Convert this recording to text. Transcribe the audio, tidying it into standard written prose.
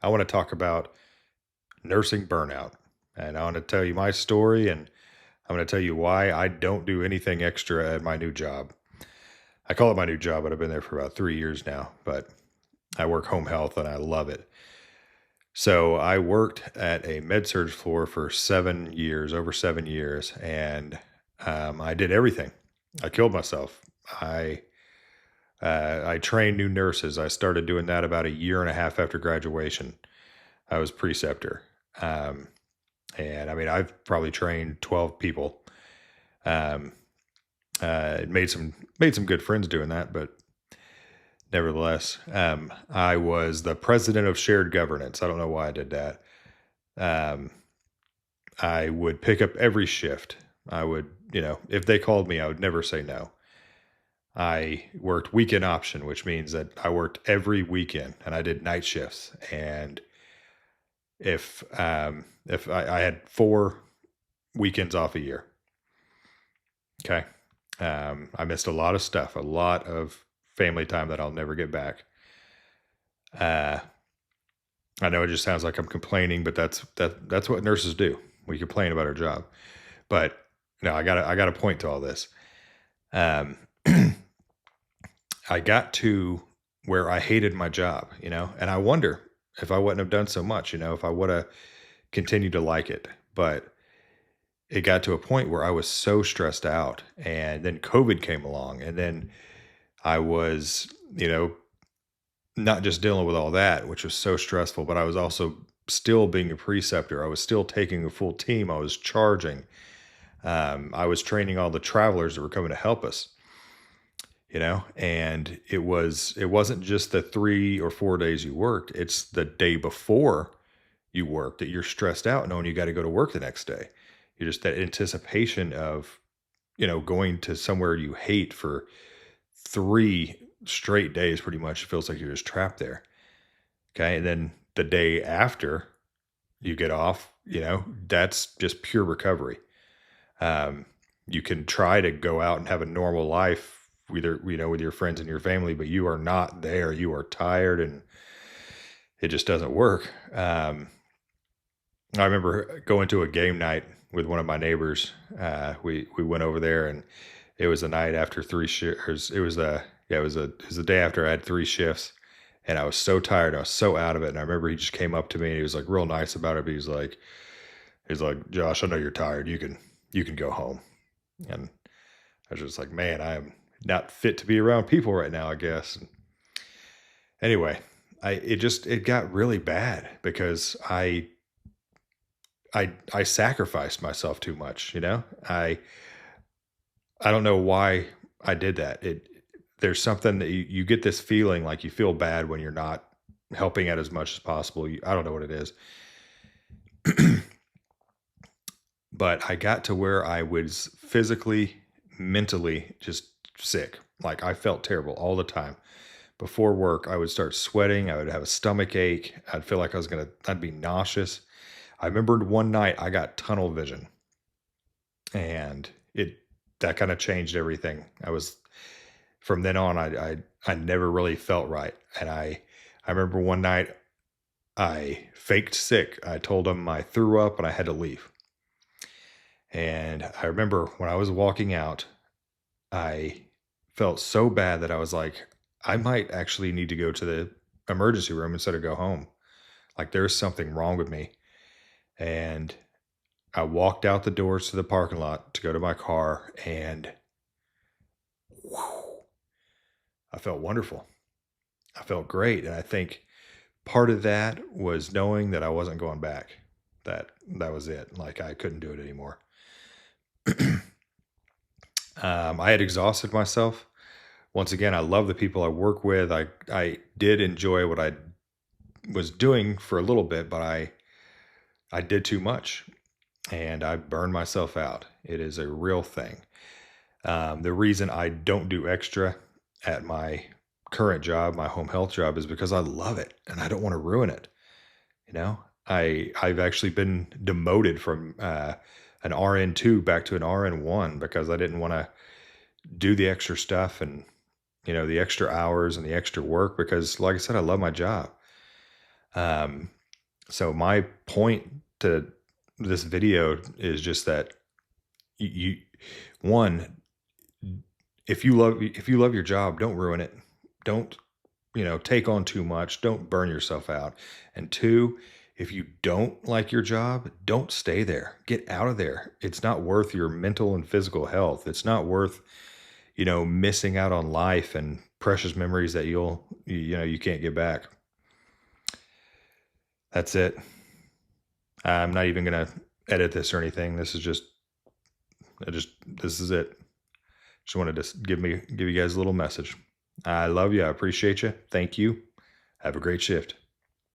I want to talk about nursing burnout. And I want to tell you my story, and I'm going to tell you why I don't do anything extra at my new job. I call it my new job, but I've been there for about 3 years now. But I work home health and I love it. So I worked at a med surge floor for 7 years, over 7 years, and I did everything. I killed myself. I I trained new nurses. I started doing that about a year and a half after graduation. I was preceptor. Um, and I mean, I've probably trained 12 people. Um, made some good friends doing that, but nevertheless, I was the president of shared governance. I don't know why I did that. Um, I would pick up every shift. I would, if they called me, I would never say no. I worked weekend option, which means that I worked every weekend and I did night shifts. And if I had 4 weekends off a year, okay, I missed a lot of stuff, a lot of family time that I'll never get back. Uh, I know it just sounds like I'm complaining, but that's what nurses do. We complain about our job, but no, I got a point to all this. Um, I got to where I hated my job, and I wonder if I wouldn't have done so much, if I would have continued to like it. But it got to a point where I was so stressed out, and then COVID came along, and then I was, not just dealing with all that, which was so stressful, but I was also still being a preceptor. I was still taking a full team. I was charging. I was training all the travelers that were coming to help us, and it wasn't just the 3 or 4 days you worked. It's the day before you work that you're stressed out knowing you got to go to work the next day. You're just that anticipation of, going to somewhere you hate for 3 straight days. Pretty much feels like you're just trapped there. Okay. And then the day after you get off, that's just pure recovery. Um, you can try to go out and have a normal life, either, with your friends and your family, but you are not there. You are tired and it just doesn't work. I remember going to a game night with one of my neighbors. We went over there, and it was the night after 3 shifts. It was the yeah, it was the day after I had 3 shifts, and I was so tired. I was so out of it. And I remember he just came up to me and he was like real nice about it. But he's like, Josh, I know you're tired. You can go home. And I was just like, man, I am not fit to be around people right now, I guess. And anyway, it got really bad because I sacrificed myself too much, I don't know why I did that. There's something that you get this feeling like you feel bad when you're not helping out as much as possible. I don't know what it is. But I got to where I was physically, mentally just sick. Like I felt terrible all the time. Before work, I would start sweating. I would have a stomach ache. I'd feel like I'd be nauseous. I remembered one night I got tunnel vision, and that kind of changed everything. From then on, I never really felt right. And I remember one night I faked sick. I told them I threw up and I had to leave. And I remember when I was walking out, I felt so bad that I was like, I might actually need to go to the emergency room instead of go home. Like there's something wrong with me. And I walked out the doors to the parking lot to go to my car, and whew, I felt wonderful. I felt great. And I think part of that was knowing that I wasn't going back. That was it. Like I couldn't do it anymore. I had exhausted myself. Once again, I love the people I work with. I did enjoy what I was doing for a little bit, but I did too much and I burned myself out. It is a real thing. The reason I don't do extra at my current job, my home health job, is because I love it and I don't want to ruin it. You know, I've actually been demoted from an RN2 back to an RN1 because I didn't want to do the extra stuff and the extra hours and the extra work because, like I said, I love my job. Um, so my point to this video is just that you one, if you love your job, don't ruin it. Don't, take on too much. Don't burn yourself out. And two, if you don't like your job, don't stay there. Get out of there. It's not worth your mental and physical health. It's not worth, missing out on life and precious memories that you can't get back. That's it. I'm not even going to edit this or anything. This is it. Just wanted to give you guys a little message. I love you. I appreciate you. Thank you. Have a great shift.